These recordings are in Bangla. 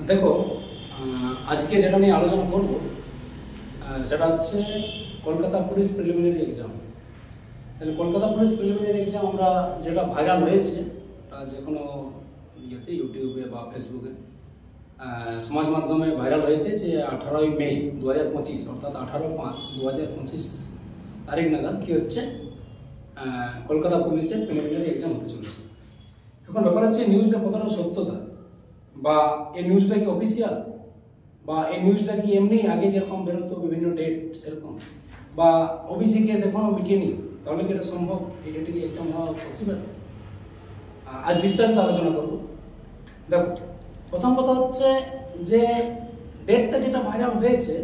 দেখো, আজকে যেটা নিয়ে আলোচনা করব সেটা হচ্ছে কলকাতা পুলিশ প্রিলিমিনারি এক্সাম। তাহলে কলকাতা পুলিশ প্রিলিমিনারি এক্সাম আমরা যেটা ভাইরাল হয়েছে যে কোনো ইয়েতে, ইউটিউবে বা ফেসবুকে, সমাজ মাধ্যমে ভাইরাল হয়েছে যে 18ই মে 2025 অর্থাৎ 18/5/2025 তারিখ নাগাদ কী হচ্ছে, কলকাতা পুলিশের প্রিলিমিনারি এক্সাম হতে চলেছে। এখন ব্যাপার হচ্ছে নিউজটা কতটা সত্যতা, বা এই নিউজটা কি অফিসিয়াল, বা এই নিউজটা কি এমনি আগে যেরকম বেরোতো বিভিন্ন ডেট সেরকম, বা ওবিসি কেস এখনও মিটেনি, তাহলে কি এটা সম্ভব, এই ডেটে কি এক্সাম হওয়া পসিবল? আজ বিস্তারিত আলোচনা করব। দেখো, প্রথম কথা হচ্ছে যে ডেটটা যেটা ভাইরাল হয়েছে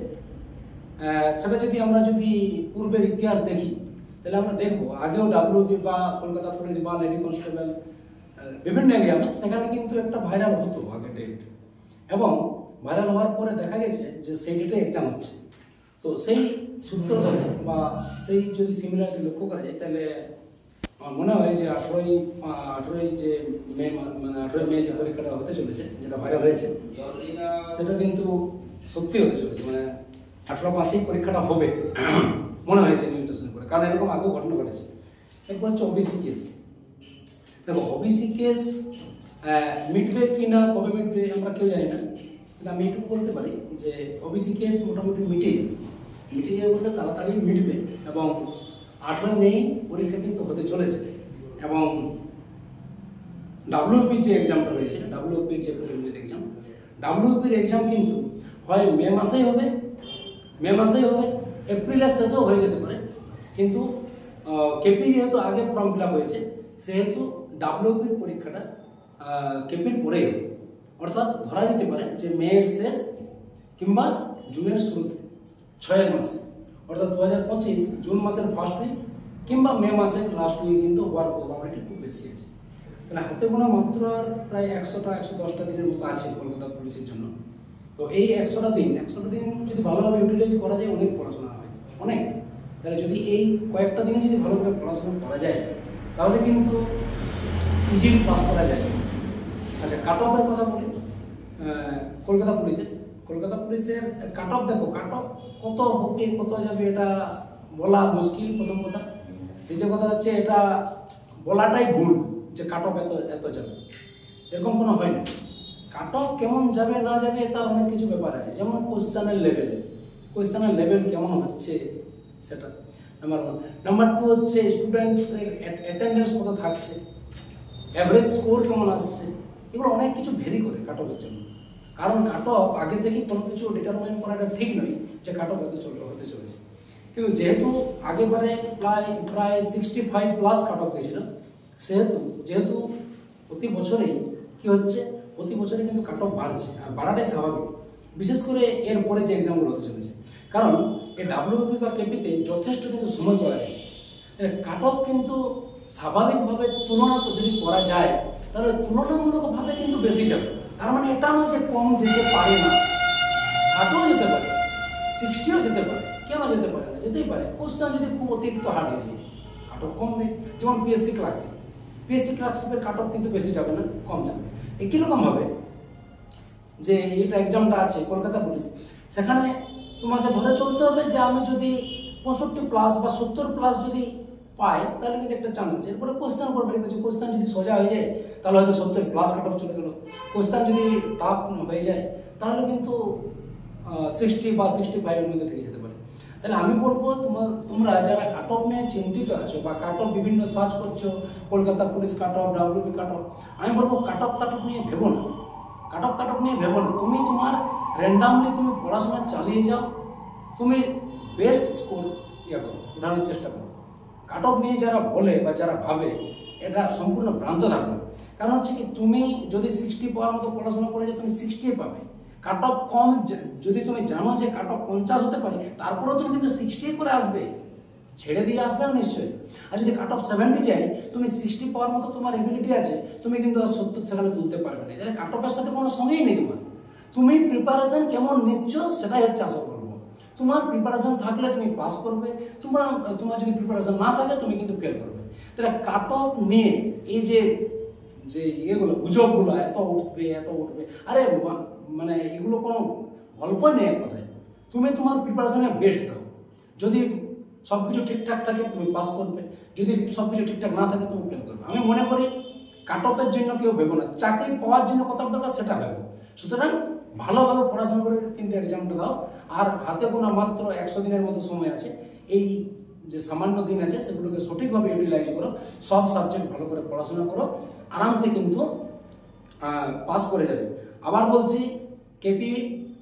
সেটা আমরা যদি পূর্বের ইতিহাস দেখি, তাহলে আমরা দেখবো আগেও ডাব্লিউবি বা কলকাতা পুলিশ বা লেডি কনস্টেবল বিভিন্ন এরিয়ামে সেখানে কিন্তু একটা ভাইরাল হতো আগে ডেট, এবং ভাইরাল হওয়ার পরে দেখা গেছে যে সেই ডেটে এক্সাম হচ্ছে। তো সেই সূত্র ধরে বা সেই যদি সিমিলারিটি লক্ষ্য করা যায়, তাহলে আমার মনে হয় যে 18ই যে মে, মানে 18ই মে যে পরীক্ষাটা হতে চলেছে, যেটা ভাইরাল হয়েছে, সেটা কিন্তু সত্যি হতে চলেছে। মানে 18/5 পরীক্ষাটা হবে মনে হয়েছে নিউজটা শুনে পরে, কারণ এরকম আগেও ঘটনা ঘটেছে। এরপর হচ্ছে ওবিসি কেস। দেখো, ওবিসি কেস মিটবে কি না, কবে মিটবে আমরা কেউ জানি না, কিন্তু আমি এটুকু বলতে পারি যে ওবিসি কেস মোটামুটি মিটে যাবে বলতে তাড়াতাড়ি মিটবে, এবং 18 মে পরীক্ষা কিন্তু হতে চলেছে। এবং ডাব্লিউপির যে এক্সামটা রয়েছে, ডাব্লিউপির যে প্রিলিমিনারি এক্সাম, ডাব্লিউপির এক্সাম কিন্তু হয় মে মাসেই হবে, এপ্রিলের শেষেও হয়ে যেতে পারে। কিন্তু কেপি যেহেতু আগে ফর্ম ফিল আপ হয়েছে, সেহেতু ডাব্লিউপির পরীক্ষাটা কেপির পরেই হবে। অর্থাৎ ধরা যেতে পারে যে মেয়ের শেষ কিংবা জুনের শুরুতে, 6 মাসে, অর্থাৎ 2025 জুন মাসের ফার্স্ট উইক কিংবা মে মাসের লাস্ট উইক কিন্তু হওয়ার প্রবাবিলিটি খুব বেশি আছে। তাহলে হাতে গোনা মাত্র আর প্রায় 110টা দিনের মতো আছে কলকাতা পুলিশের জন্য। তো এই 100টা দিন যদি ভালোভাবে ইউটিলাইজ করা যায়, অনেক পড়াশোনা হয়, অনেক। তাহলে যদি এই কয়েকটা দিনে যদি ভালো করে পড়াশোনা করা যায়, তাহলে কিন্তু ইজিলি পাস করা যায়। আচ্ছা, কাট অফের কথা বলি। কলকাতা পুলিশের কাট অফ, দেখো কাট অফ কত হবে কত যাবে এটা বলা মুশকিল, প্রথম কথা। দ্বিতীয় কথা হচ্ছে এটা বলাটাই ভুল যে কাট অফ এত যাবে, এরকম কোনো হয় না। কাট অফ কেমন যাবে না যাবে তার অনেক কিছু ব্যাপার আছে, যেমন কোশ্চেনের লেভেল কেমন হচ্ছে সেটা নাম্বার 1। নাম্বার 2 হচ্ছে স্টুডেন্টস অ্যাটেন্ডেন্স কত থাকছে, অ্যাভারেজ স্কোর কেমন আসছে, এগুলো অনেক কিছু ভেরি করে কাট অফের জন্য। কারণ কাট অফ আগে থেকে কোনো কিছু ডিটারমাইন করাটা ঠিক নয় যে কাট অফ হতে চলেছে। কিন্তু যেহেতু আগেবারে প্রায় 65+ কাট অফ গেছিল, যেহেতু প্রতি বছরেই কি হচ্ছে, প্রতি বছরে কিন্তু কাট অফ বাড়ছে, আর বাড়াটাই স্বাভাবিক, বিশেষ করে এর পরে যে এক্সামগুলো হতে চলেছে। কারণ এই ডাব্লিউপি বা কেপিতে যথেষ্ট কিন্তু সময় করা গেছে। কাট অফ কিন্তু স্বাভাবিকভাবে তুলনা যদি করা যায়, তাহলে তুলনামূলকভাবে কিন্তু বেশি যাবে। তার মানে এটা নয় যে কম যেতে পারে না, 60ও যেতে পারে, 60ও যেতে পারে, কেন যেতে পারে না, যেতেই পারে। কোশ্চেন যদি খুব অতিরিক্ত হার্ড হয়ে যায়, কাট অফ কম নেই। যেমন পিএসসি ক্লার্কশিপের কাট অফ কিন্তু বেশি যাবে না, কম যাবে। একই রকমভাবে যে এইটা এক্সামটা আছে কলকাতা পুলিশ, সেখানে তোমাকে ধরে চলতে হবে যে আমি যদি 65+ বা 70+ যদি পাই, তাহলে কিন্তু একটা চান্স আছে। এরপরে কোশ্চেন উপর ভেরি করছে, কোশ্চেন যদি সোজা হয়ে যায় তাহলে হয়তো 70+ কাট অফ চলে গেল। কোশ্চেন যদি টাফ হয়ে যায় তাহলে কিন্তু 60 বা 65-এর মধ্যে থেকে যেতে পারে। তাহলে আমি বলবো তোমরা যারা কাট অফ নিয়ে চিন্তিত আছো বা কাট অফ বিভিন্ন সার্চ করছো, Kolkata police cut off, WP cut off, আমি বলবো কাট অফ নিয়ে ভেবো না, তুমি তোমার র্যান্ডামলি তুমি পড়াশোনা চালিয়ে যাও, তুমি বেস্ট স্কোর উঠানোর চেষ্টা করো। কাট অফ নিয়ে যারা বলে বা যারা ভাবে, এটা সম্পূর্ণ ভ্রান্ত ধারণা। কারণ হচ্ছে কি, তুমি যদি 60 পাওয়ার মতো পড়াশোনা করে যে তুমি 60 পাবে, কাট অফ কম যদি তুমি জানো যে কাট অফ 50 হতে পারে, তারপরেও তুমি কিন্তু 60 করে আসবে, ছেড়ে দিয়ে আসবে না নিশ্চয়ই। আর যদি কাট অফ 70 যায়, তুমি 60 পাওয়ার মতো তোমার এবিলিটি আছে, তুমি কিন্তু আর 70 সেখানে তুলতে পারবে না। তাহলে কাট অফের সাথে কোনো সঙ্গেই নেই তোমার। তুমি প্রিপারেশন কেমন নিচ্ছ সেটাই হচ্ছে আশা করবো। তোমার প্রিপারেশন থাকলে তুমি পাস করবে, তোমার যদি প্রিপারেশন না থাকে তুমি কিন্তু ফেল করবে। তাহলে কাট অফ নিয়ে এই যে যে এগুলো গুজবগুলো এত উঠবে এত উঠবে, আরে মানে এগুলো কোনো গল্পই নেই এক কথায়। তুমি তোমার প্রিপারেশনে বেস্ট দাও, যদি সব কিছু ঠিকঠাক থাকে তুমি পাস করবে, যদি সব কিছু ঠিকঠাক না থাকে তুমি ফেল করবে। আমি মনে করি কাট অফের জন্য কেউ ভেবো না, চাকরি পাওয়ার জন্য কত দরকার সেটা ভেবো। সুতরাং ভালোভাবে পড়াশোনা করে কিন্তু এক্সামটা দাও। আর হাতে গোনা মাত্র 100 দিনের মতো সময় আছে, এই যে সামান্য দিন আছে সেগুলোকে সঠিকভাবে ইউটিলাইজ করো, সব সাবজেক্ট ভালো করে পড়াশোনা করো, আরামসে কিন্তু পাস করে যাবে। আবার বলছি, কেপি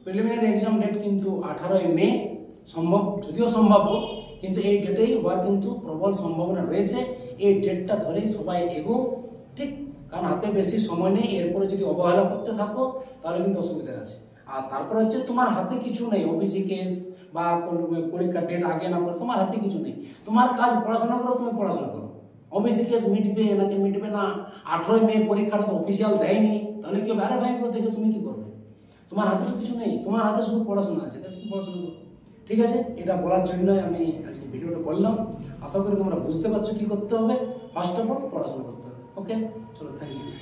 প্রিলিমিনারি এক্সাম ডেট কিন্তু 18ই মে, সম্ভব যদিও সম্ভাব্য, কিন্তু এই ডেটেই হওয়ার কিন্তু প্রবল সম্ভাবনা রয়েছে। এই ডেটটা ধরেই সবাই এগো, ঠিক, কারণ হাতে বেশি সময় নেই। এরপরে যদি অবহেলা করতে থাকো তাহলে কিন্তু অসুবিধা আছে। আর তারপরে হচ্ছে তোমার হাতে কিছু নেই, ওবিসি কেস বা পরীক্ষার ডেট আগে না করে তোমার হাতে কিছু নেই। তোমার কাজ পড়াশোনা করো, তুমি পড়াশোনা করো। ওবিসি কেস মিটবে নাকি মিটবে না, 18ই মে পরীক্ষাটা তো অফিসিয়াল দেয়নি, তাহলে কি হবে? আরে ভাই দেখে তুমি কি করবে? তোমার হাতে তো কিছু নেই, তোমার হাতে শুধু পড়াশোনা আছে, তুমি পড়াশোনা করো। ঠিক আছে, এটা বলার জন্যই আমি আজকে ভিডিওটা করলাম। আশা করি তোমরা বুঝতে পারছো কি করতে হবে। ফার্স্ট অফ অল পড়াশোনা করতে হবে। ওকে, চলো, থ্যাংক ইউ।